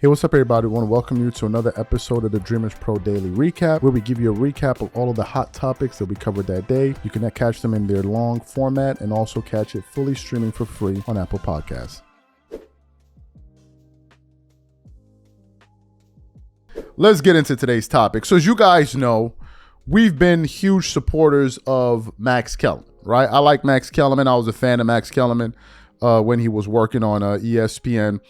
Hey, what's up, everybody? I want to welcome you to another episode of the Dreamers Pro Daily Recap, where we give you a recap of all of the hot topics that we covered that day. You can catch them in their long format and also catch it fully streaming for free on Apple Podcasts. Let's get into today's topic. So as you guys know, we've been huge supporters of Max Kellerman, right? I like Max Kellerman. I was a fan of Max Kellerman when he was working on ESPN.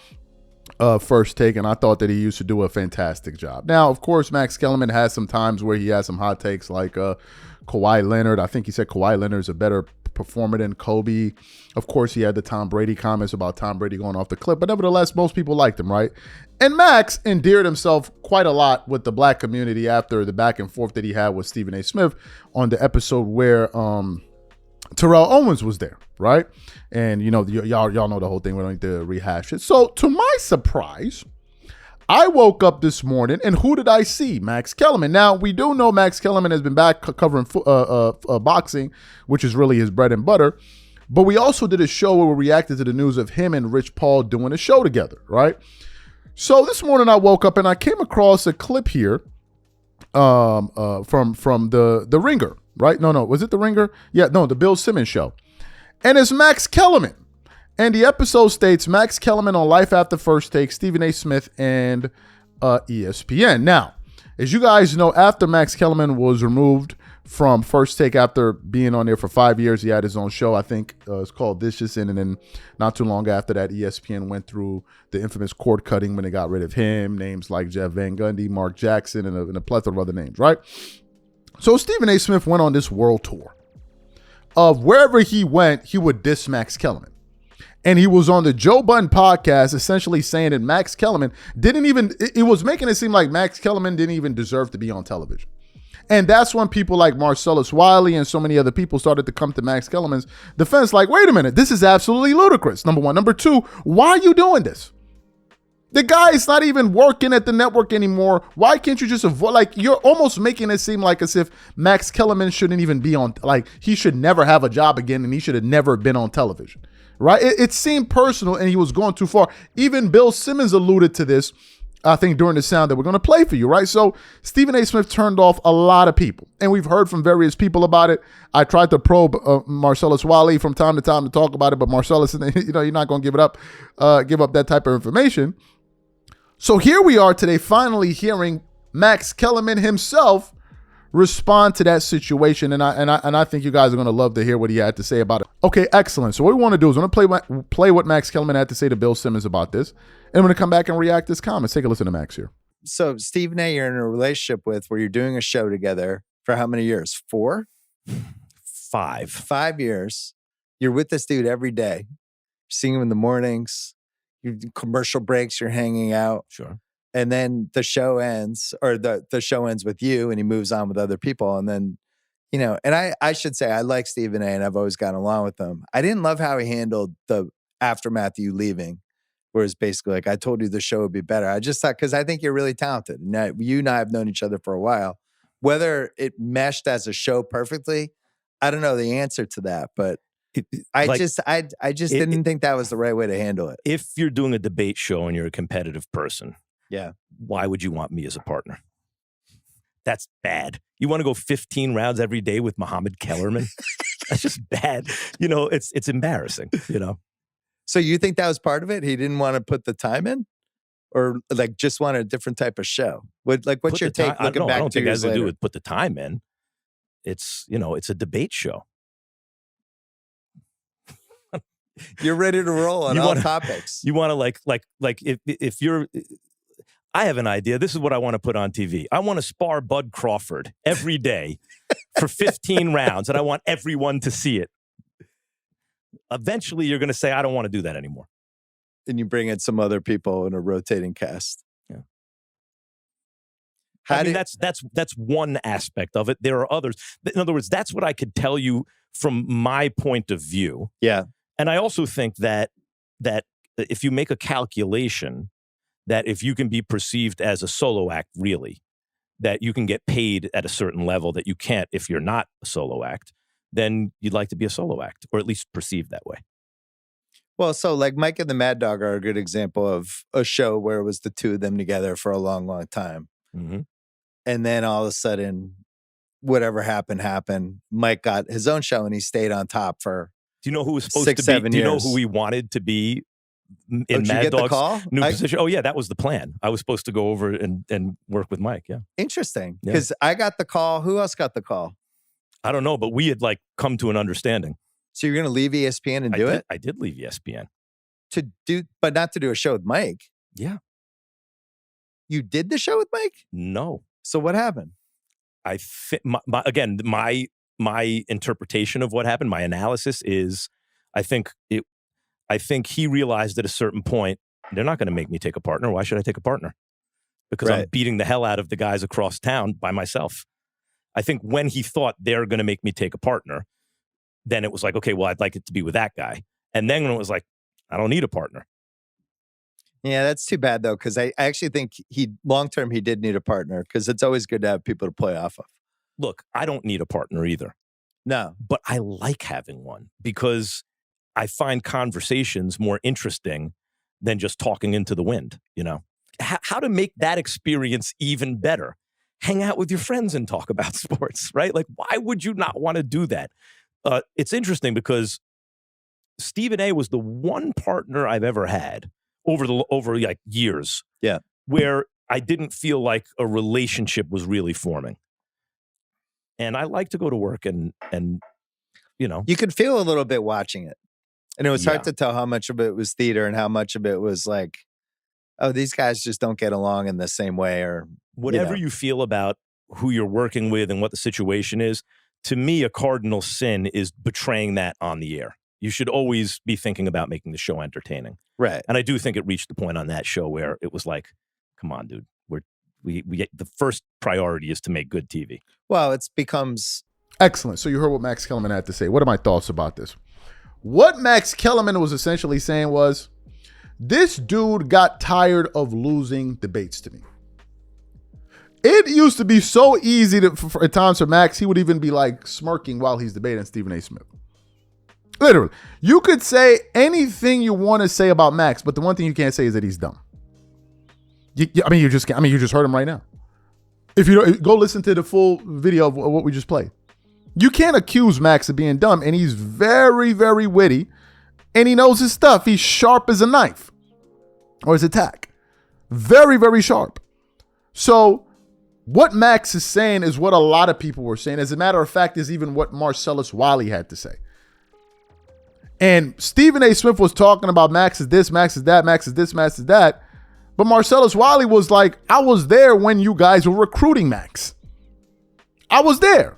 First Take, and I thought that he used to do a fantastic job. Now, of course, Max Kellerman has some times where he has some hot takes like Kawhi Leonard. I think he said Kawhi Leonard is a better performer than Kobe. Of course, he had the Tom Brady comments about Tom Brady going off the cliff, but nevertheless, most people liked him, right? And Max endeared himself quite a lot with the black community after the back and forth that he had with Stephen A. Smith on the episode where Terrell Owens was there, right? And you know, y'all know the whole thing. We don't need to rehash it. So to my surprise, I woke up this morning and who did I see? Max Kellerman. Now, we do know Max Kellerman has been back covering boxing, which is really his bread and butter. But we also did a show where we reacted to the news of him and Rich Paul doing a show together, right? So this morning I woke up and I came across a clip here from the Ringer. Right? No, was it The Ringer? Yeah, no, the Bill Simmons show. And it's Max Kellerman. And the episode states Max Kellerman on Life After First Take, Stephen A. Smith, and ESPN. Now, as you guys know, after Max Kellerman was removed from First Take after being on there for 5 years, he had his own show. I think it's called Vicious. And then not too long after that, ESPN went through the infamous cord cutting when they got rid of him. Names like Jeff Van Gundy, Mark Jackson, and a plethora of other names, right? So Stephen A. Smith went on this world tour of wherever he went, he would diss Max Kellerman. And he was on the Joe Budden podcast essentially saying that Max Kellerman it was making it seem like Max Kellerman didn't even deserve to be on television. And that's when people like Marcellus Wiley and so many other people started to come to Max Kellerman's defense like, wait a minute, this is absolutely ludicrous, number one. Number two, why are you doing this? The guy is not even working at the network anymore. Why can't you just avoid? Like, you're almost making it seem like as if Max Kellerman shouldn't even be on, like, he should never have a job again and he should have never been on television, right? It seemed personal and he was going too far. Even Bill Simmons alluded to this, I think, during the sound that we're going to play for you, right? So Stephen A. Smith turned off a lot of people, and we've heard from various people about it. I tried to probe Marcellus Wiley from time to time to talk about it, but Marcellus, you know, you're not going to give up that type of information. So here we are today, finally hearing Max Kellerman himself respond to that situation, and I think you guys are going to love to hear what he had to say about it. Okay, excellent. So what we want to do is we're going to play what Max Kellerman had to say to Bill Simmons about this, and we're going to come back and react to his comments. Take a listen to Max here. So Stephen A., you're in a relationship with where you're doing a show together for how many years? 4? 5. 5 years. You're with this dude every day. You're seeing him in the mornings. You do commercial breaks, you're hanging out. Sure. And then the show ends, or the show ends with you and he moves on with other people. And then, you know, and I should say I like Stephen A. and I've always gotten along with him. I didn't love how he handled the aftermath of you leaving, where it's basically like, I told you the show would be better. I just thought, because I think you're really talented. Now, you and I have known each other for a while. Whether it meshed as a show perfectly, I don't know the answer to that, but I just didn't think that was the right way to handle it. If you're doing a debate show and you're a competitive person, yeah, why would you want me as a partner? That's bad. You want to go 15 rounds every day with Muhammad Kellerman? That's just bad. You know, it's embarrassing, you know. So you think that was part of it? He didn't want to put the time in? Or like just wanted a different type of show? What's your take looking back 2 years later? I don't think it has to do with put the time in. It's, you know, it's a debate show. You're ready to roll on all topics. You want to like if you're, I have an idea. This is what I want to put on TV. I want to spar Bud Crawford every day for 15 rounds, and I want everyone to see it. Eventually, you're going to say, I don't want to do that anymore. And you bring in some other people in a rotating cast. Yeah. That's one aspect of it. There are others. In other words, that's what I could tell you from my point of view. Yeah. And I also think that if you make a calculation that if you can be perceived as a solo act, really, that you can get paid at a certain level that you can't if you're not a solo act, then you'd like to be a solo act, or at least perceived that way. Well, so like Mike and the Mad Dog are a good example of a show where it was the two of them together for a long, long time. Mm-hmm. And then all of a sudden, whatever happened. Mike got his own show and he stayed on top for Do you know who was supposed 6, to be? 7 Do you know years. who he wanted to be in Did you Mad get the Dog's call? new position? Oh yeah, that was the plan. I was supposed to go over and work with Mike. Yeah, Interesting. Yeah. Because I got the call. Who else got the call? I don't know, but we had like come to an understanding. So you're going to leave ESPN and do it? I did leave ESPN. But not to do a show with Mike. Yeah. You did the show with Mike? No. So what happened? I think my interpretation of what happened, my analysis is, I think he realized at a certain point, they're not going to make me take a partner. Why should I take a partner? Because I'm beating the hell out of the guys across town by myself. I think when he thought they're going to make me take a partner, then it was like, okay, well, I'd like it to be with that guy. And then when it was like, I don't need a partner. Yeah, that's too bad though, because I actually think long term he did need a partner because it's always good to have people to play off of. Look, I don't need a partner either. No. But I like having one because I find conversations more interesting than just talking into the wind, you know? How to make that experience even better? Hang out with your friends and talk about sports, right? Like, why would you not want to do that? It's interesting because Stephen A was the one partner I've ever had over like years. Yeah. Where I didn't feel like a relationship was really forming. And I like to go to work and you know. You could feel a little bit watching it. And it was hard to tell how much of it was theater and how much of it was like, oh, these guys just don't get along in the same way, or whatever you feel about who you're working with and what the situation is. To me, a cardinal sin is betraying that on the air. You should always be thinking about making the show entertaining. Right. And I do think it reached the point on that show where it was like, come on, dude, we the first priority is to make good TV. Well, it becomes excellent. So you heard what Max Kellerman had to say. What are my thoughts about this? What Max Kellerman was essentially saying was, this dude got tired of losing debates to me. It used to be so easy for at times for Max, he would even be like smirking while he's debating Stephen A. Smith. Literally. You could say anything you want to say about Max, but the one thing you can't say is that he's dumb. You just heard him right now. If you don't, go listen to the full video of what we just played. You can't accuse Max of being dumb, and he's very, very witty, and he knows his stuff. He's sharp as a knife, or his attack. Very, very sharp. So what Max is saying is what a lot of people were saying. As a matter of fact, is even what Marcellus Wiley had to say. And Stephen A. Smith was talking about Max is this, Max is that, Max is this, Max is that. But Marcellus Wiley was like, I was there when you guys were recruiting Max. I was there.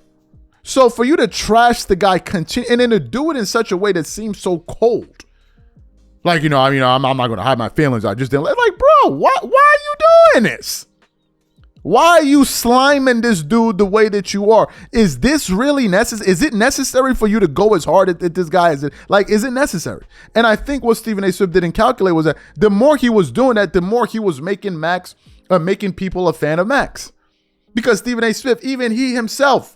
So for you to trash the guy, and then to do it in such a way that seems so cold. Like, I'm not going to hide my feelings. I just didn't like, bro, why are you doing this? Why are you sliming this dude the way that you are? Is this really necessary? Is it necessary for you to go as hard at this guy? Is it necessary? And I think what Stephen A. Smith didn't calculate was that the more he was doing that, the more he was making making people a fan of Max. Because Stephen A. Smith, even he himself,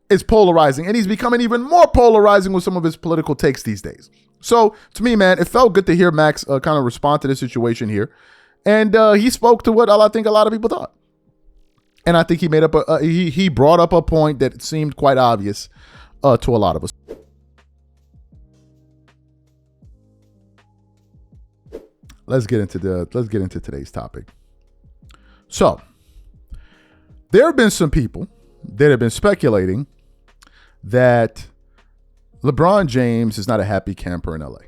is polarizing, and he's becoming even more polarizing with some of his political takes these days. So to me, man, it felt good to hear Max kind of respond to the situation here. And he spoke to what I think a lot of people thought. And I think he made up he brought up a point that seemed quite obvious to a lot of us. Let's get into today's topic. So, there have been some people that have been speculating that LeBron James is not a happy camper in LA.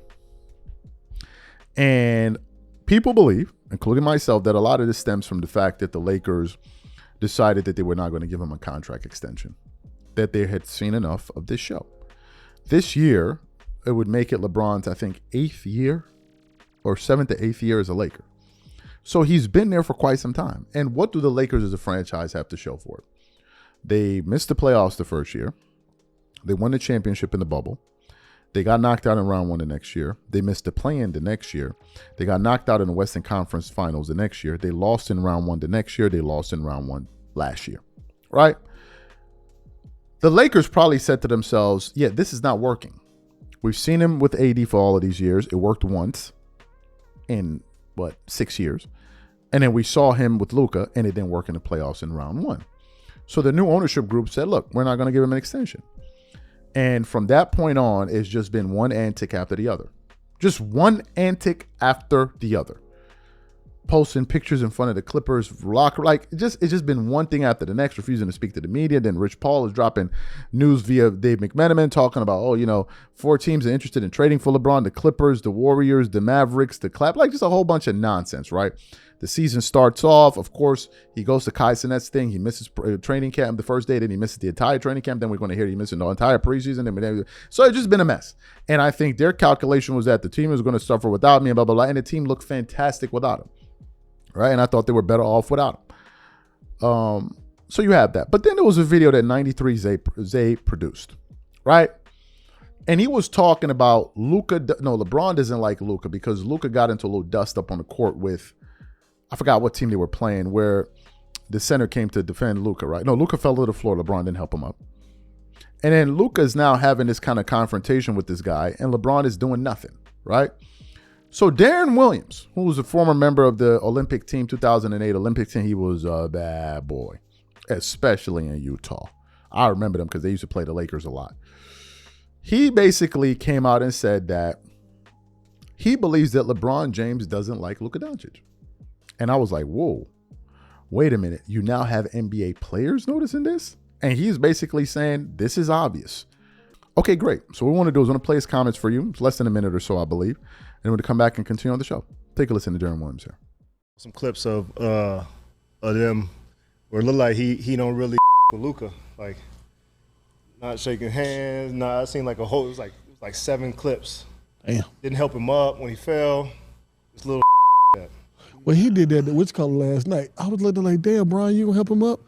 And people believe, including myself, that a lot of this stems from the fact that the Lakers decided that they were not going to give him a contract extension, that they had seen enough of this show. This year, it would make it LeBron's, I think, 8th year or 7th to 8th year as a Laker. So he's been there for quite some time. And what do the Lakers as a franchise have to show for it? They missed the playoffs the first year. They won the championship in the bubble. They got knocked out in round one the next year. They missed the play-in the next year. They got knocked out in the Western Conference Finals the next year. They lost in round one the next year. They lost in round one last year, right? The Lakers probably said to themselves, yeah, this is not working. We've seen him with AD for all of these years. It worked once in, 6 years. And then we saw him with Luka, and it didn't work in the playoffs in round 1. So the new ownership group said, look, we're not going to give him an extension. And from that point on, it's just been one antic after the other. Just one antic after the other. Posting pictures in front of the Clippers locker, it's just been one thing after the next, refusing to speak to the media. Then Rich Paul is dropping news via Dave McMenamin talking about, 4 teams are interested in trading for LeBron: the Clippers, the Warriors, the Mavericks, the Clap, just a whole bunch of nonsense, right? The season starts off, of course, he goes to Kai Sinet's thing. He misses training camp the first day, then he misses the entire training camp. Then we're going to hear he missing the entire preseason. So it's just been a mess. And I think their calculation was that the team was going to suffer without me and blah, blah, blah. And the team looked fantastic without him. Right, and I thought they were better off without him. So you have that. But then there was a video that 93 Zay produced, right? And he was talking about Luka. No, LeBron doesn't like Luka because Luka got into a little dust up on the court with, I forgot what team they were playing, where the center came to defend Luka, right? No, Luka fell to the floor. LeBron didn't help him up. And then Luka is now having this kind of confrontation with this guy, and LeBron is doing nothing, right? So Darren Williams, who was a former member of the Olympic team, 2008 Olympic team, he was a bad boy, especially in Utah. I remember them because they used to play the Lakers a lot. He basically came out and said that he believes that LeBron James doesn't like Luka Doncic. And I was like, whoa, wait a minute. You now have NBA players noticing this? And he's basically saying this is obvious. Okay, great. So what we want to do is I want to play his comments for you. It's less than a minute or so, I believe. And we're going to come back and continue on the show. Take a listen to Darren Williams here. Some clips of them where it looked like he don't really with Luka, like not shaking hands. Nah, it seemed like it was like 7 clips. Damn. Didn't help him up when he fell. This little that. Well, he did that Witch Color last night. I was looking like, damn, Brian, you gonna help him up?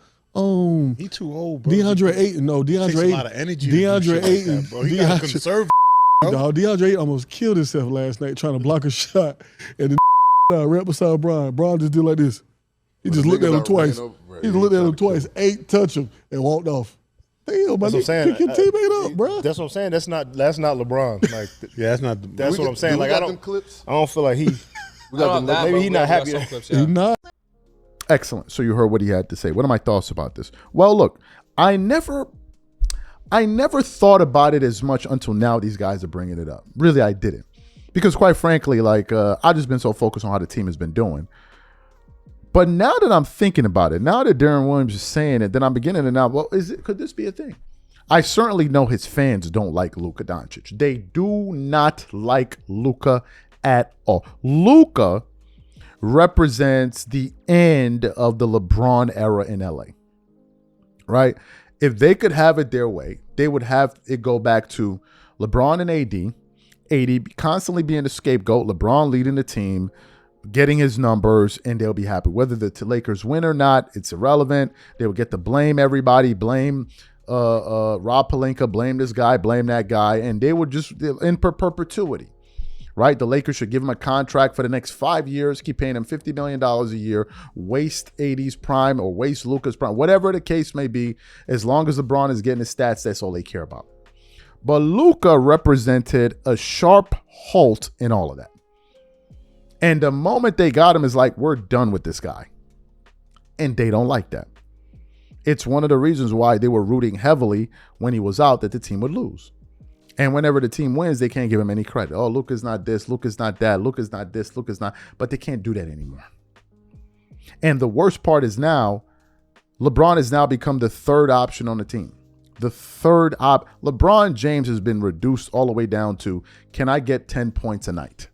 He too old, bro. DeAndre Ayton, no, DeAndre Takes Ayton. a lot of energy. DeAndre Ayton, like that, bro. He got conservative. No, DeAndre Ayton almost killed himself last night trying to block a shot, and the right beside Brian. Brian just did like this. He just looked at him twice. He just looked at him twice, touched him, and walked off. Damn, That's what I'm saying. Pick your teammate up, bro. That's what I'm saying. That's not LeBron. Like, Yeah, that's not. that's what I'm saying. Like, I don't feel like he. Maybe he's not happy. He's not. Excellent. So you heard what he had to say. What are my thoughts about this? Well, look, I never thought about it as much until now these guys are bringing it up. Really, I didn't. Because quite frankly, I've just been so focused on how the team has been doing. But now that I'm thinking about it, now that Darren Williams is saying it, then I'm beginning to now, could this be a thing? I certainly know his fans don't like Luka Doncic. They do not like Luka at all. Luka represents the end of the LeBron era in LA, right? If they could have it their way, they would have it go back to LeBron and AD constantly being the scapegoat, LeBron leading the team, getting his numbers, and they'll be happy. Whether the Lakers win or not, it's irrelevant. They will get to blame everybody, blame Rob Pelinka, blame this guy, blame that guy, and they would just in perpetuity. Right? The Lakers should give him a contract for the next 5 years, keep paying him $50 million a year, waste AD's prime or waste Luka's prime, whatever the case may be. As long as LeBron is getting his stats, that's all they care about. But Luka represented a sharp halt in all of that. And the moment they got him is like, we're done with this guy. And they don't like that. It's one of the reasons why they were rooting heavily when he was out that the team would lose. And whenever the team wins, they can't give him any credit. Oh, Luka's not this, Luka's not that, Luka's not this, Luka's not. But they can't do that anymore. And the worst part is now, LeBron has now become the third option on the team. The third LeBron James has been reduced all the way down to, can I get 10 points a night?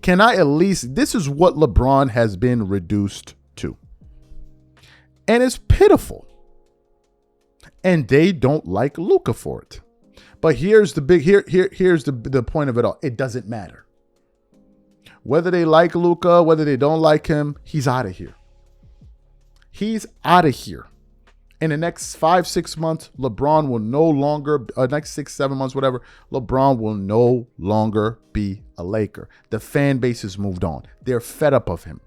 Can I at least, this is what LeBron has been reduced to. And it's pitiful. And they don't like Luka for it. But here's the here's the point of it all. It doesn't matter. Whether they like Luka, whether they don't like him, he's out of here. He's out of here. In the next 5-6 months, LeBron will no longer, next 6-7 months, whatever, LeBron will no longer be a Laker. The fan base has moved on. They're fed up of him.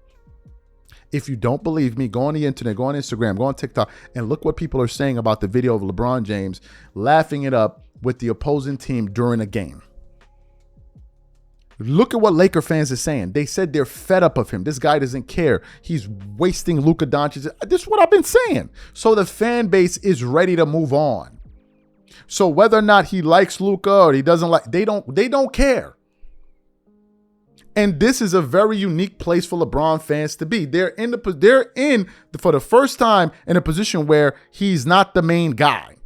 If you don't believe me, go on the internet, go on Instagram, go on TikTok, and look what people are saying about the video of LeBron James laughing it up with the opposing team during a game. Look at what Laker fans are saying. They said they're fed up of him. This guy doesn't care. He's wasting Luka Doncic. This is what I've been saying. So the fan base is ready to move on. So whether or not he likes Luka or he doesn't like, they don't care. And this is a very unique place for LeBron fans to be. They're in for the first time in a position where he's not the main guy.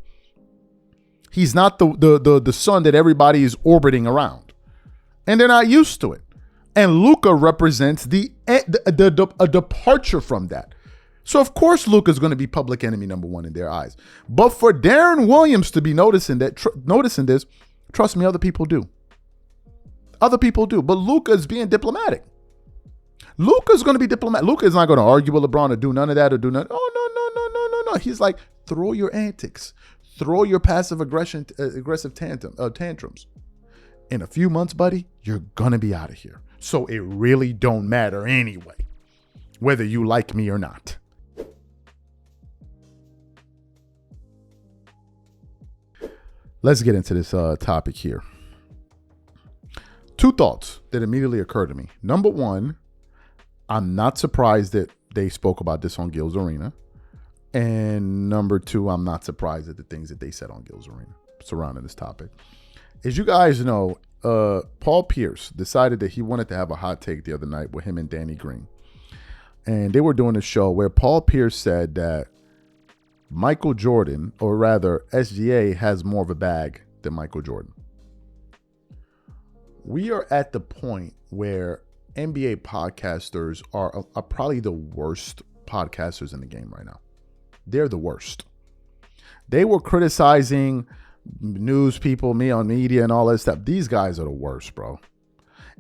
He's not the sun that everybody is orbiting around. And they're not used to it. And Luka represents a departure from that. So of course Luka's going to be public enemy number one in their eyes. But for Darren Williams to be noticing this, trust me, other people do. Other people do. But Luka is being diplomatic. Luka's going to be diplomatic. Luka is not going to argue with LeBron or do none of that or do none. Oh, no. He's like, throw your antics. Throw your passive aggressive tantrums. In a few months, buddy, you're going to be out of here. So it really don't matter anyway, whether you like me or not. Let's get into this topic here. Two thoughts that immediately occurred to me. Number one, I'm not surprised that they spoke about this on Gills Arena. And number two, I'm not surprised at the things that they said on Gills Arena surrounding this topic. As you guys know, Paul Pierce decided that he wanted to have a hot take the other night with him and Danny Green. And they were doing a show where Paul Pierce said that Michael Jordan, or rather SGA, has more of a bag than Michael Jordan. We are at the point where NBA podcasters are probably the worst podcasters in the game right now. They're the worst. They were criticizing news people, me on media and all that stuff. These guys are the worst, bro.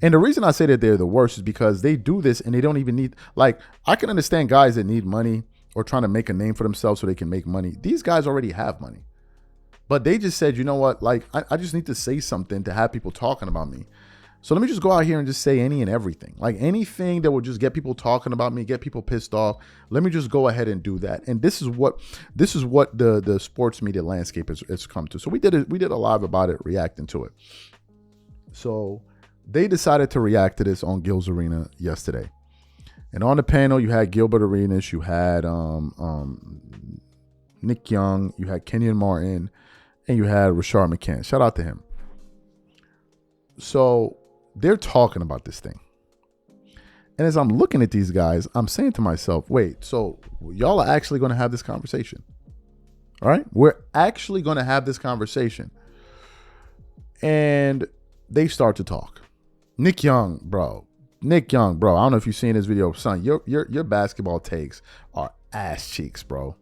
And the reason I say that they're the worst is because they do this and they don't even need, like, I can understand guys that need money or trying to make a name for themselves so they can make money. These guys already have money. But they just said, you know what, like, I just need to say something to have people talking about me. So let me just go out here and just say any and everything. Like anything that will just get people talking about me, get people pissed off. Let me just go ahead and do that. And this is what the sports media landscape has come to. So we did a live about it, reacting to it. So they decided to react to this on Gills Arena yesterday. And on the panel, you had Gilbert Arenas, you had Nick Young, you had Kenyon Martin, and you had Rashad McCants. Shout out to him. So they're talking about this thing. And as I'm looking at these guys, I'm saying to myself, wait, so y'all are actually going to have this conversation. All right? We're actually going to have this conversation. And they start to talk. Nick Young, bro. I don't know if you've seen this video. Son, your basketball takes are ass cheeks, bro.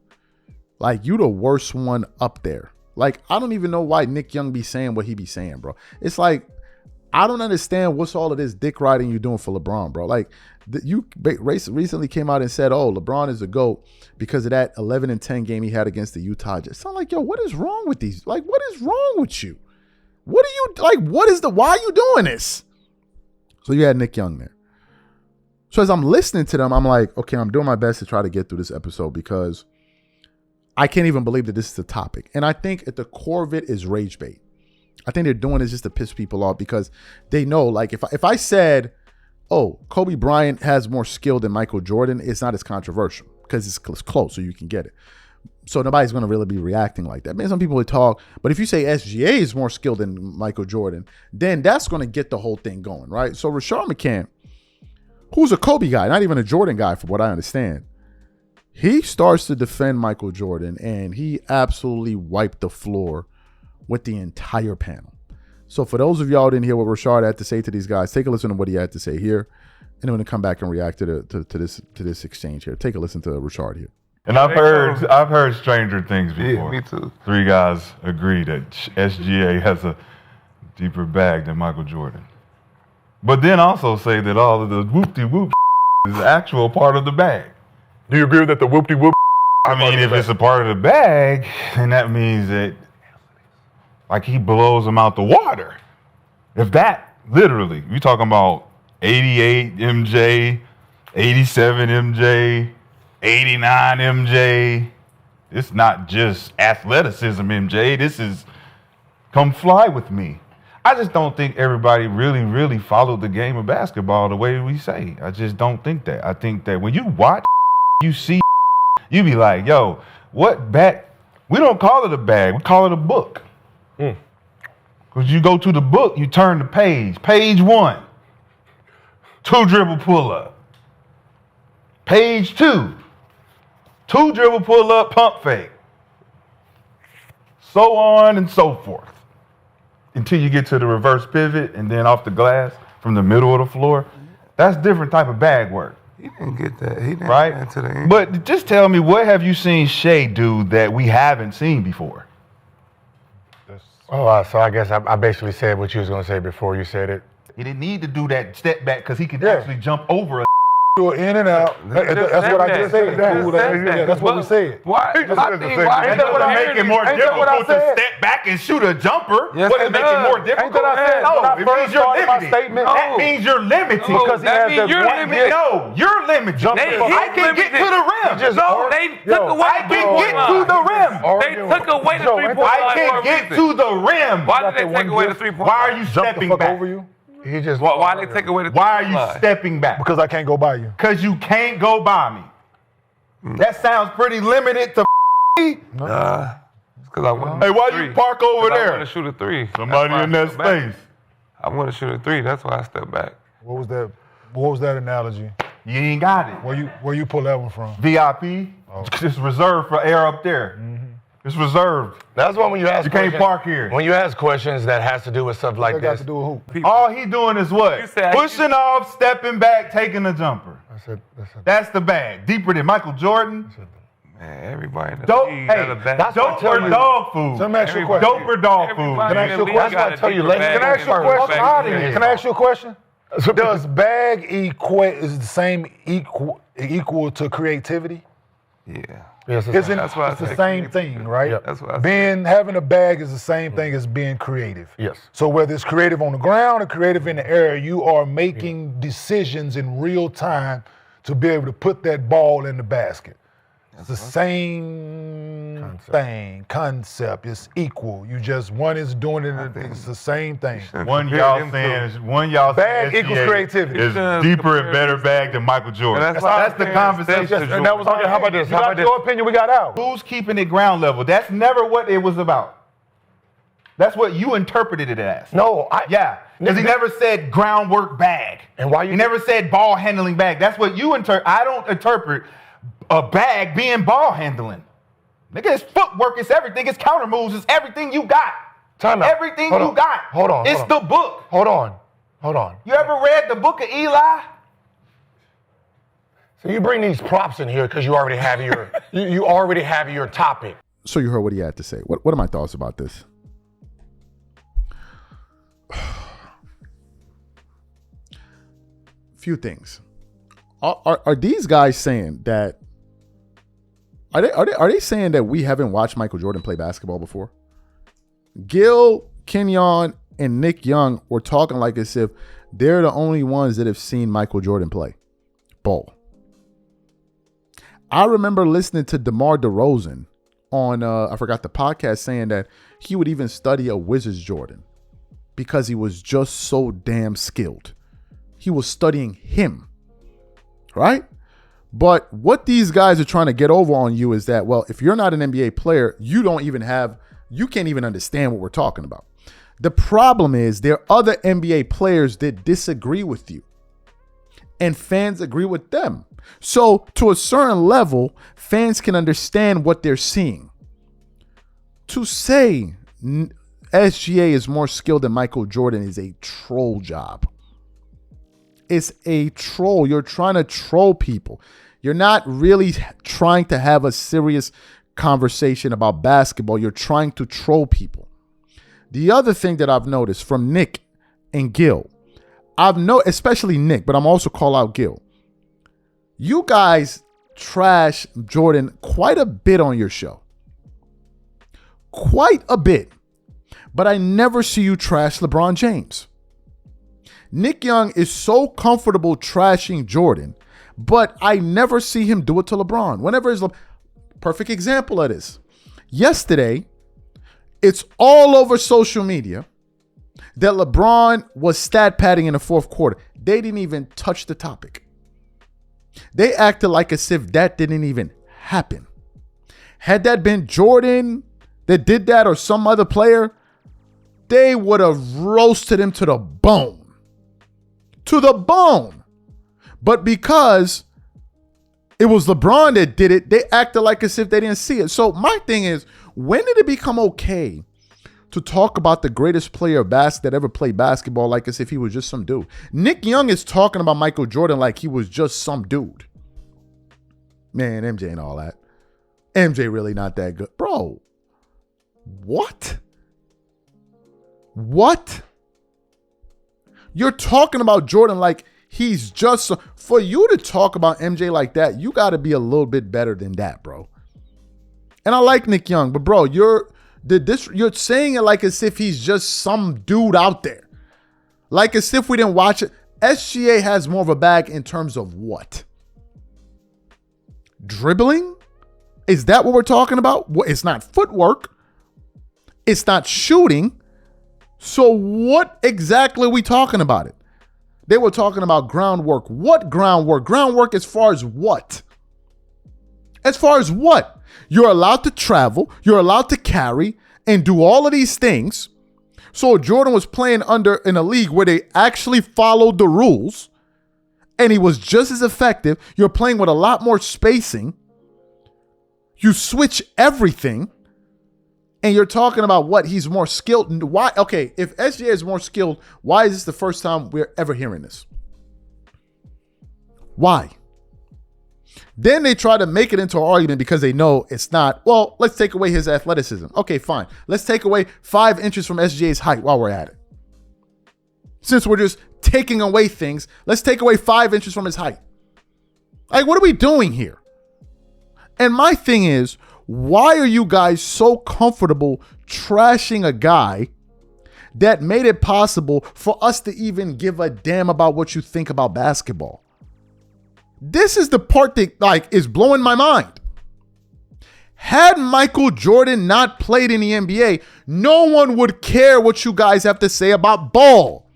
Like, you the worst one up there. Like, I don't even know why Nick Young be saying what he be saying, bro. It's like, I don't understand what's all of this dick riding you doing for LeBron, bro. Like, you recently came out and said, oh, LeBron is a GOAT because of that 11-10 game he had against the Utah Jazz. So I'm like, yo, what is wrong with these? Like, what is wrong with you? Why are you doing this? So you had Nick Young there. So as I'm listening to them, I'm like, okay, I'm doing my best to try to get through this episode because I can't even believe that this is a topic. And I think at the core of it is rage bait. I think they're doing this just to piss people off because they know, like, if I said, oh, Kobe Bryant has more skill than Michael Jordan, it's not as controversial because it's close, so you can get it. So nobody's going to really be reacting like that. Man, some people would talk, but if you say SGA is more skilled than Michael Jordan, then that's going to get the whole thing going, right? So Rashad McCants, who's a Kobe guy, not even a Jordan guy from what I understand, he starts to defend Michael Jordan, and he absolutely wiped the floor with the entire panel. So for those of y'all who didn't hear what Rashad had to say to these guys, take a listen to what he had to say here, and then we're going to come back and react to this exchange here. Take a listen to Rashad here. And I've heard stranger things before. Yeah, me too. Three guys agree that SGA has a deeper bag than Michael Jordan. But then also say that all of the whoop-de-whoop is the actual part of the bag. Do you agree that the whoop-de-whoop? I mean, if it's a part of the bag, then that means that, like, he blows them out the water. If that, literally, we talking about 88 MJ, 87 MJ, 89 MJ. It's not just athleticism, MJ. This is come fly with me. I just don't think everybody really followed the game of basketball the way we say. I just don't think that. I think that when you watch, you see, you be like, yo, what bag? We don't call it a bag. We call it a book. Because you go to the book, you turn the page. Page 1, 2 dribble pull up. Page 2, 2 dribble pull up, pump fake. So on and so forth. Until you get to the reverse pivot and then off the glass from the middle of the floor. That's different type of bag work. He didn't get that. He didn't right? get to the end. But just tell me, what have you seen Shea do that we haven't seen before? So I guess I basically said what you was going to say before you said it. He didn't need to do that step back because he could actually jump over a in and out. That's what I just said. That's what we said. Why? Ain't that what I make it more difficult to step back and shoot a jumper? Yes, What it make it more difficult? Ain't that what I said? No, When I it first means you're started my limited. statement. That means you're limited. Because he has that one hit. No, you're limited. I can get to the rim. No, they took away I can get to the rim. They took away the 3-point line. I can get to the rim. Why did they take away the 3-point line? Why are you stepping back? Over you? He just Why they take away the 3-point Why are you line? stepping back? Because I can't go by you. Because you can't go by me. That sounds pretty limited to me. Nah, it's because I want. Hey, why you park over I there? want to shoot a 3. Somebody in that space. I want to shoot a 3. That's why I step back. What was that? What was that analogy? You ain't got it. Where you pull that one from? VIP. It's reserved for air up there. It's reserved. That's why when you ask You can't questions, park here. When you ask questions that has to do with stuff like That got this. to do with who? All he doing is what? You said- Pushing off, stepping back, taking a jumper. I said, That's the bag. Deeper than Michael Jordan. Man, everybody in the Dope. league Hey, got a bag. that's what I dope tell or you. dog food? So let me ask you a Everybody- question. Dope or dog food? Everybody Can I in ask the you a league question? got That's why I tell you, deeper let- bag Can I ask you a than question? everybody. Can I ask you a question? Does bag is the same equal to creativity? Yeah. Yes, Isn't That's why I it's the said same creativity. thing, right? Yep. That's what I said. Having a bag is the same thing as being creative. Yes. So whether it's creative on the ground or creative in the air, you are making decisions in real time to be able to put that ball in the basket. It's the same concept. It's equal. You just one is doing it. It's the same thing. One y'all saying Bag SGA equals creativity. is deeper and better bag than Michael Jordan. And that's the conversation. And that was okay. How about this? How about your opinion? We got out. Who's keeping it ground level? That's never what it was about. That's what you interpreted it as. No, Yeah, because he never said groundwork bag. And why you? He never said ball handling bag. That's what you interpret. I don't interpret a bag being ball handling. Nigga, it's footwork, it's everything, it's counter moves, it's everything you got. Time out. Everything Hold you on. got. Hold on. It's the book. Hold on. You ever read the book of Eli? So you bring these props in here because you already have your you already have your topic. So you heard what he had to say. What are my thoughts about this? Few things. Are these guys saying that? Are they saying that we haven't watched Michael Jordan play basketball before? Gil, Kenyon, and Nick Young were talking like as if they're the only ones that have seen Michael Jordan play ball. I remember listening to DeMar DeRozan on I forgot the podcast saying that he would even study a Wizards Jordan because he was just so damn skilled. He was studying him, right? But what these guys are trying to get over on you is that, well, if you're not an NBA player, you can't even understand what we're talking about. The problem is there are other NBA players that disagree with you and fans agree with them. So to a certain level, fans can understand what they're seeing. To say SGA is more skilled than Michael Jordan is a troll job. It's a troll. You're trying to troll people. You're not really trying to have a serious conversation about basketball. You're trying to troll people. The other thing that I've noticed from Nick and Gil, especially Nick, but I'm also call out Gil. You guys trash Jordan quite a bit on your show. Quite a bit. But I never see you trash LeBron James. Nick Young is so comfortable trashing Jordan, But I never see him do it to LeBron. Whenever is perfect example of this. Yesterday, it's all over social media that LeBron was stat padding in the fourth quarter. They didn't even touch the topic. They acted like as if that didn't even happen. Had that been Jordan that did that or some other player, they would have roasted him to the bone. To the bone. But because it was LeBron that did it, they acted like as if they didn't see it. So my thing is, when did it become okay to talk about the greatest player that ever played basketball like as if he was just some dude? Nick Young is talking about Michael Jordan like he was just some dude. Man, MJ and all that. MJ really not that good. Bro, what? What? You're talking about Jordan like he's just... For you to talk about MJ like that, you got to be a little bit better than that, bro. And I like Nick Young, but bro, you're saying it like as if he's just some dude out there. Like as if we didn't watch it. SGA has more of a bag in terms of what? Dribbling? Is that what we're talking about? Well, it's not footwork. It's not shooting. So what exactly are we talking about it? They were talking about groundwork. What groundwork? Groundwork as far as what? As far as what? You're allowed to travel. You're allowed to carry and do all of these things. So Jordan was playing in a league where they actually followed the rules and he was just as effective. You're playing with a lot more spacing. You switch everything. And you're talking about what he's more skilled. Why? Okay, if SGA is more skilled, why is this the first time we're ever hearing this? Why? Then they try to make it into an argument because they know it's not. Well, let's take away his athleticism. Okay, fine. Let's take away 5 inches from SGA's height while we're at it. Since we're just taking away things, let's take away 5 inches from his height. Like, what are we doing here? And my thing is, why are you guys so comfortable trashing a guy that made it possible for us to even give a damn about what you think about basketball? This is the part that is blowing my mind. Had Michael Jordan not played in the NBA, no one would care what you guys have to say about ball.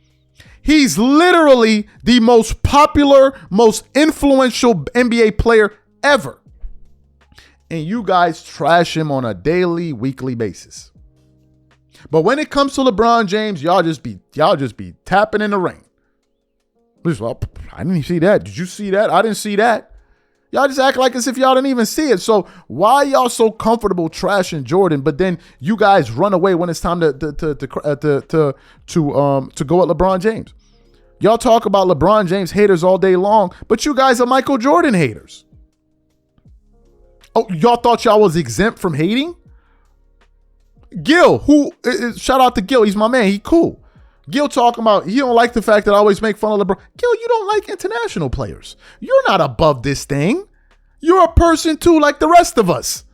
He's literally the most popular, most influential NBA player ever. And you guys trash him on a daily, weekly basis. But when it comes to LeBron James, y'all just be tapping in the rain. Well, I didn't see that. Did you see that? I didn't see that. Y'all just act like as if y'all didn't even see it. So why y'all so comfortable trashing Jordan, but then you guys run away when it's time to go at LeBron James? Y'all talk about LeBron James haters all day long, but you guys are Michael Jordan haters. Oh, y'all thought y'all was exempt from hating? Gil, shout out to Gil. He's my man. He cool. Gil talking about he don't like the fact that I always make fun of LeBron. Gil, you don't like international players. You're not above this thing. You're a person too, like the rest of us.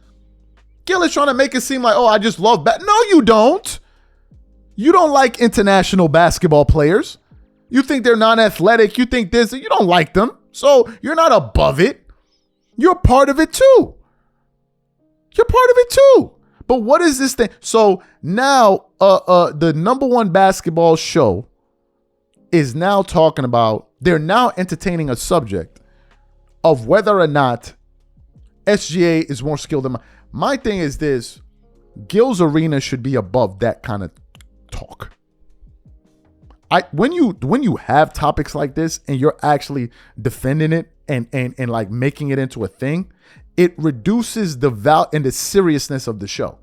Gil is trying to make it seem like, oh, I just love No, you don't. You don't like international basketball players. You think they're non-athletic. You think this. You don't like them. So you're not above it. You're part of it too. You're part of it too. But what is this thing? So now the number one basketball show is now talking about, they're now entertaining a subject of whether or not SGA is more skilled than my thing is this: Gills Arena should be above that kind of talk. When you have topics like this and you're actually defending it and like making it into a thing, it reduces the value and the seriousness of the show.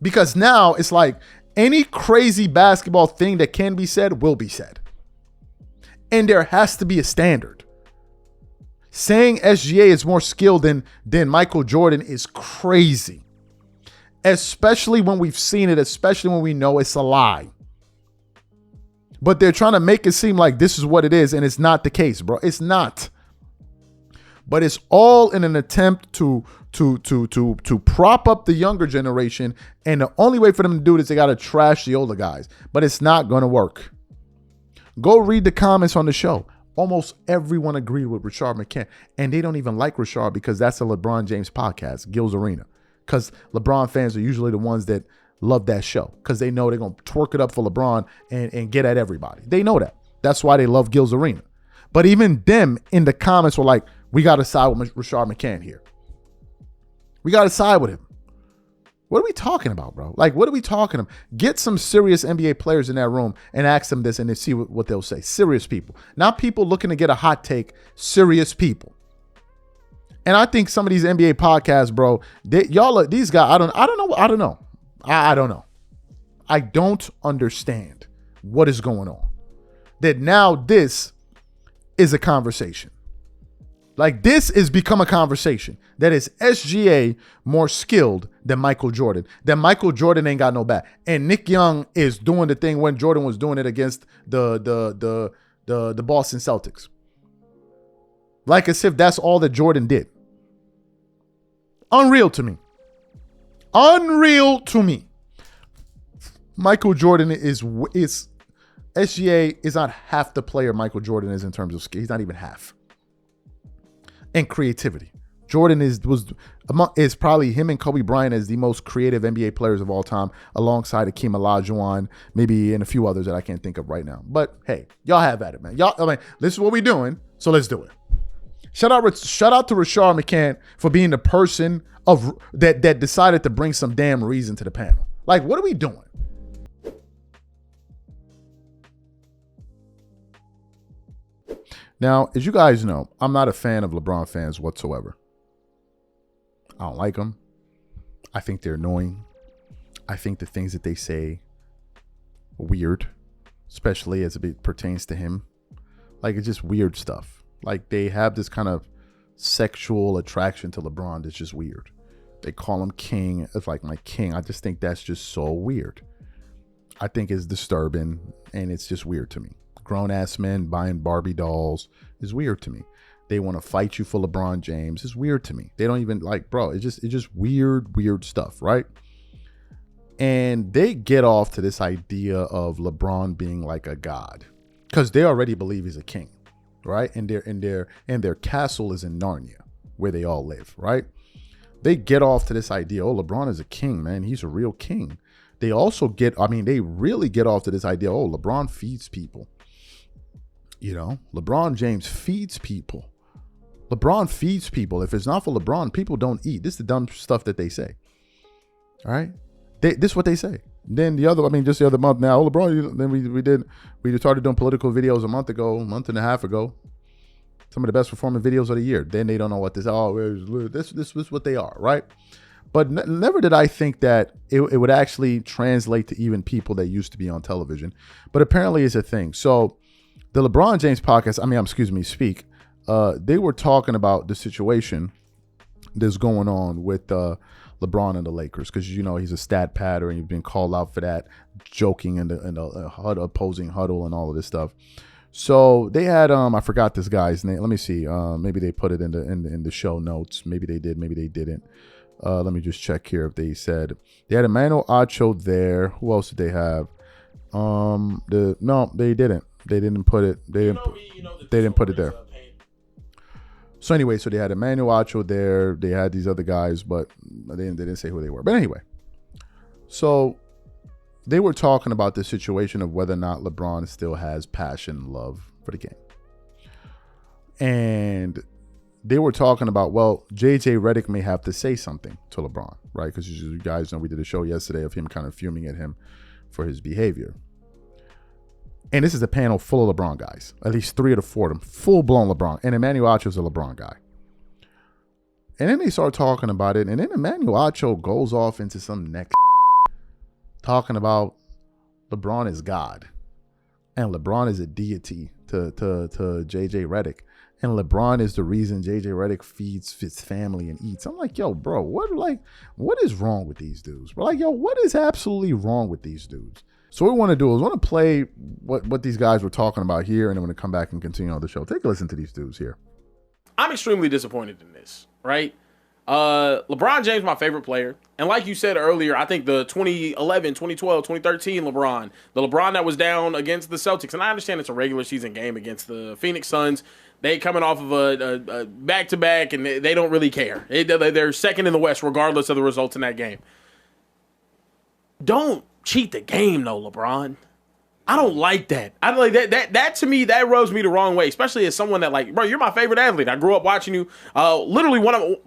Because now it's like any crazy basketball thing that can be said will be said. And there has to be a standard. Saying SGA is more skilled than Michael Jordan is crazy. Especially when we've seen it, especially when we know it's a lie. But they're trying to make it seem like this is what it is, and it's not the case, bro. It's not. But it's all in an attempt to prop up the younger generation, and the only way for them to do it is they got to trash the older guys. But it's not going to work. Go read the comments on the show. Almost everyone agreed with Rashad McCants. And they don't even like Rashad because that's a LeBron James podcast, Gills Arena. Because LeBron fans are usually the ones that love that show because they know they're going to twerk it up for LeBron and get at everybody. They know that. That's why they love Gills Arena. But even them in the comments were like, we got to side with Rashad McCants here. We got to side with him. What are we talking about, bro? Like, what are we talking about? Get some serious NBA players in that room and ask them this and then see what they'll say. Serious people. Not people looking to get a hot take. Serious people. And I think some of these NBA podcasts, bro, these guys, I don't know. I don't know. I don't understand what is going on. That now this is a conversation. Like, this has become a conversation that is SGA more skilled than Michael Jordan. That Michael Jordan ain't got no bat. And Nick Young is doing the thing when Jordan was doing it against the Boston Celtics. Like as if that's all that Jordan did. Unreal to me. Unreal to me. Michael Jordan is SGA is not half the player Michael Jordan is in terms of skill. He's not even half. And creativity. Jordan is probably him and Kobe Bryant as the most creative NBA players of all time, alongside Hakeem Olajuwon, maybe and a few others that I can't think of right now. But hey, y'all have at it, man. This is what we're doing, so let's do it. Shout out to Rashad McCants for being the person that decided to bring some damn reason to the panel. Like, what are we doing? Now, as you guys know, I'm not a fan of LeBron fans whatsoever. I don't like them. I think they're annoying. I think the things that they say are weird, especially as it pertains to him. Like, it's just weird stuff. Like, they have this kind of sexual attraction to LeBron that's just weird. They call him king. It's like, my king. I just think that's just so weird. I think it's disturbing, and it's just weird to me. Grown-ass men buying Barbie dolls is weird to me. They want to fight you for LeBron James. It's weird to me. They don't even like, bro, it's just weird stuff, right? And they get off to this idea of LeBron being like a god because they already believe he's a king, right? And their castle is in Narnia, where they all live, right? They get off to this idea, oh, LeBron is a king, man. He's a real king. They also they really get off to this idea, oh, LeBron feeds people. You know, LeBron James feeds people. LeBron feeds people. If it's not for LeBron, people don't eat. This is the dumb stuff that they say. All right? This is what they say. Then just the other month now, oh, LeBron, then we started doing political videos a month and a half ago. Some of the best performing videos of the year. Then they don't know what this is what they are, right? But never did I think that it would actually translate to even people that used to be on television. But apparently it's a thing. So the LeBron James podcast, Speak, they were talking about the situation that's going on with LeBron and the Lakers because, you know, he's a stat padder and he's been called out for that, joking in the opposing huddle and all of this stuff. So they had, I forgot this guy's name. Let me see. Maybe they put it in the show notes. Maybe they did. Maybe they didn't. Let me just check here if they said. They had Emmanuel Acho there. Who else did they have? No, they didn't. They didn't put it. They didn't put it there. So anyway, so they had Emmanuel Acho there. They had these other guys, but they didn't say who they were. But anyway, so they were talking about the situation of whether or not LeBron still has passion and love for the game. And they were talking about, well, JJ Redick may have to say something to LeBron, right? Because you guys know we did a show yesterday of him kind of fuming at him for his behavior. And this is a panel full of LeBron guys. At least 3 of the 4 of them. Full-blown LeBron. And Emmanuel Acho's a LeBron guy. And then they start talking about it. And then Emmanuel Acho goes off into some next talking about LeBron is God. And LeBron is a deity to JJ Redick. And LeBron is the reason JJ Redick feeds his family and eats. I'm like, yo, bro, what is wrong with these dudes? We're like, yo, what is absolutely wrong with these dudes? So what we want to do is want to play what these guys were talking about here, and then we're going to come back and continue on the show. Take a listen to these dudes here. I'm extremely disappointed in this, right? LeBron James, my favorite player. And like you said earlier, I think the 2011, 2012, 2013 LeBron, the LeBron that was down against the Celtics, and I understand it's a regular season game against the Phoenix Suns. They coming off of a back-to-back, and they don't really care. They're second in the West regardless of the results in that game. Don't cheat the game, though, LeBron. I don't like that. I don't like that. That to me, that rubs me the wrong way, especially as someone that, like, bro, you're my favorite athlete. I grew up watching you. Literally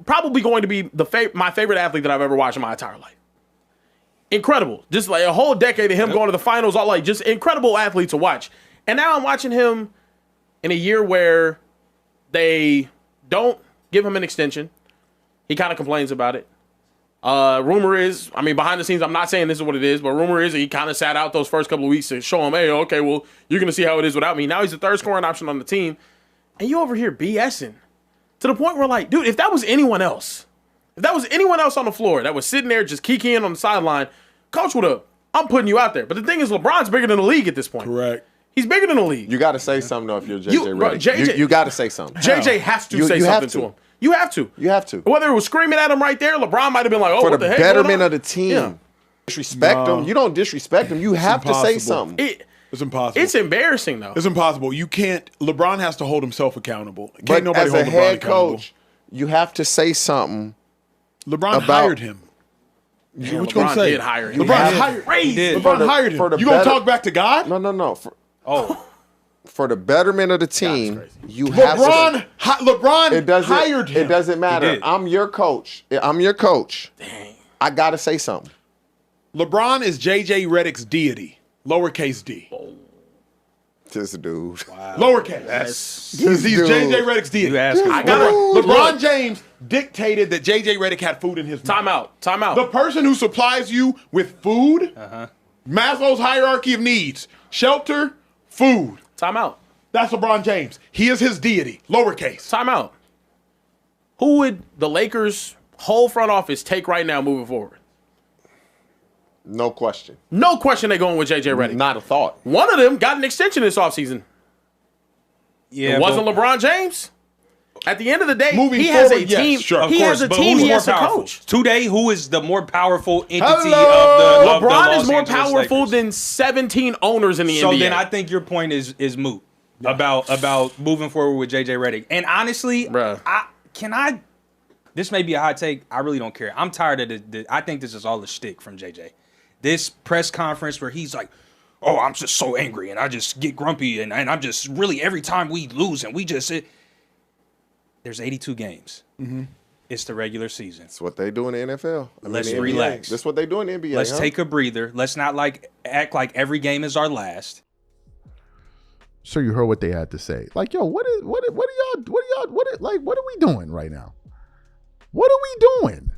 probably going to be my favorite athlete that I've ever watched in my entire life. Incredible. Just like a whole decade of him going to the finals, all like just incredible athlete to watch. And now I'm watching him in a year where they don't give him an extension. He kind of complains about it. Rumor is, I mean, behind the scenes, I'm not saying this is what it is, but rumor is that he kind of sat out those first couple of weeks to show him, hey, okay, well, you're going to see how it is without me. Now he's the third scoring option on the team. And you over here BSing to the point where, like, dude, if that was anyone else on the floor that was sitting there just kikiing on the sideline, coach would have, I'm putting you out there. But the thing is, LeBron's bigger than the league at this point. Correct. He's bigger than the league. You got to say something, though, if you're JJ Redick. You got to say something. JJ has to say something to him. You have to. You have to. Whether it was screaming at him right there, LeBron might have been like, oh, what the heck? For the betterment of the team. Yeah. Disrespect him. You don't disrespect him. You have to say something. It's impossible. It's embarrassing, though. It's impossible. You can't. LeBron has to hold himself accountable. Can't but nobody as hold a LeBron head accountable. coach, you have to say something. LeBron hired him. Man, what you gonna say? Did hire him. LeBron hired him. You gonna talk back to God? No. For the betterment of the team, you have LeBron to. Hired him. It doesn't matter. I'm your coach. Dang. I got to say something. LeBron is JJ Redick's deity. Lowercase d. This dude. Wow. Lowercase. He's JJ Redick's deity. LeBron James dictated that JJ Redick had food in his mouth. Time out. The person who supplies you with food, Maslow's hierarchy of needs, shelter, food. Time out. That's LeBron James. He is his deity. Lowercase. Time out. Who would the Lakers' whole front office take right now moving forward? No question. No question they're going with JJ Redick. Not a thought. One of them got an extension this offseason. Yeah, it wasn't LeBron James. At the end of the day, he has a team. Sure. He has a team. He has a coach. Today, who is the more powerful entity of the LeBron is more Los Angeles powerful Lakers? than 17 owners in the NBA. So then I think your point is moot about moving forward with JJ Redick. And honestly, this may be a hot take. I really don't care. I'm tired of I think this is all a shtick from JJ. This press conference where he's like, oh, I'm just so angry and I just get grumpy and I'm just really every time we lose and we just there's 82 games. Mm-hmm. It's the regular season. That's what they do in the NFL. Let's relax. That's what they do in the NBA. Let's take a breather. Let's not act like every game is our last. So you heard what they had to say. Like, yo, what are we doing right now? What are we doing?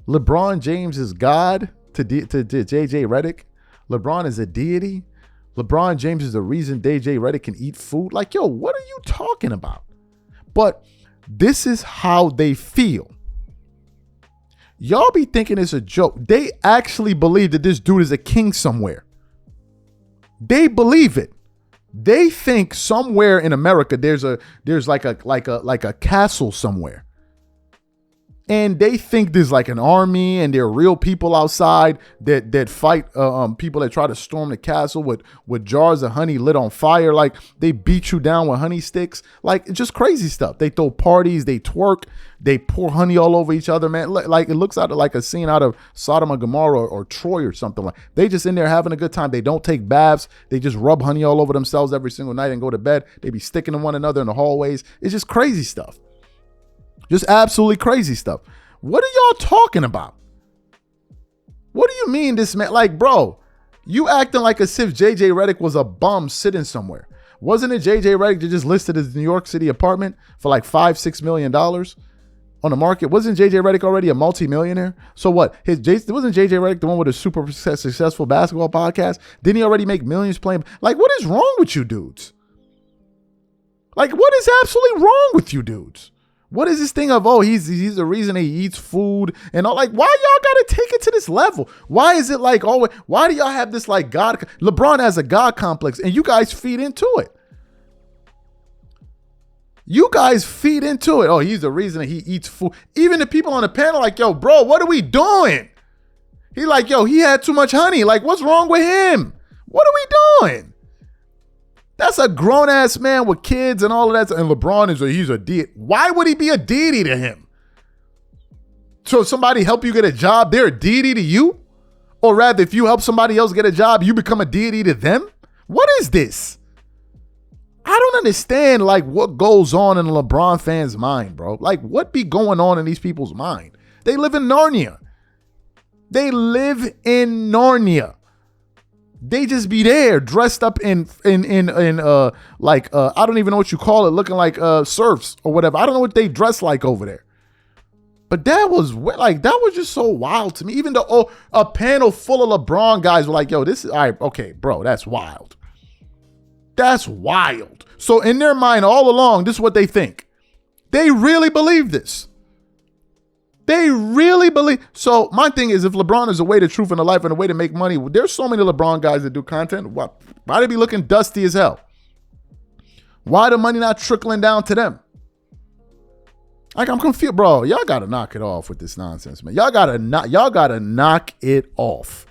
LeBron James is God to JJ Redick. LeBron is a deity. LeBron James is the reason JJ Redick can eat food. Like, yo, what are you talking about? But this is how they feel. Y'all be thinking it's a joke. They actually believe that this dude is a king somewhere. They believe it. They think somewhere in America there's like a castle somewhere. And they think there's like an army and there are real people outside that fight people that try to storm the castle with jars of honey lit on fire. Like they beat you down with honey sticks. Like just crazy stuff. They throw parties, they twerk, they pour honey all over each other, man. Like it looks out like a scene out of Sodom and Gomorrah or Troy or something. Like they just in there having a good time. They don't take baths. They just rub honey all over themselves every single night and go to bed. They be sticking to one another in the hallways. It's just crazy stuff. Just absolutely crazy stuff. What are y'all talking about? What do you mean this man? Like, bro, you acting like as if JJ Redick was a bum sitting somewhere. Wasn't it JJ Redick that just listed his New York City apartment for like $5-6 million on the market? Wasn't JJ Redick already a multimillionaire? So what? Wasn't JJ Redick the one with a super successful basketball podcast? Didn't he already make millions playing? Like, what is wrong with you dudes? Like, what is absolutely wrong with you dudes? What is this thing of, oh, he's the reason he eats food and all? Like, why y'all gotta take it to this level? Why is it like, oh, why do y'all have this like God? LeBron has a God complex and you guys feed into it. You guys feed into it. Oh, he's the reason that he eats food. Even the people on the panel like, yo, bro, what are we doing? He like, yo, he had too much honey. Like, what's wrong with him? What are we doing? That's a grown-ass man with kids and all of that. And LeBron he's a deity. Why would he be a deity to him? So if somebody help you get a job, they're a deity to you? Or rather, if you help somebody else get a job, you become a deity to them? What is this? I don't understand, like, what goes on in a LeBron fan's mind, bro. Like, what be going on in these people's mind? They live in Narnia. They live in Narnia. They just be there dressed up in I don't even know what you call it, looking like serfs or whatever. I don't know what they dress like over there. But that was just so wild to me. Even though a panel full of LeBron guys were like, yo, this is all right, okay, bro, that's wild. That's wild. So in their mind all along, this is what they think. They really believe this. They really believe. So my thing is, if LeBron is a way to truth and the life and a way to make money, there's so many LeBron guys that do content. Why they be looking dusty as hell? Why the money not trickling down to them? Like, I'm confused, bro. Y'all gotta knock it off with this nonsense, man. Y'all gotta knock it off.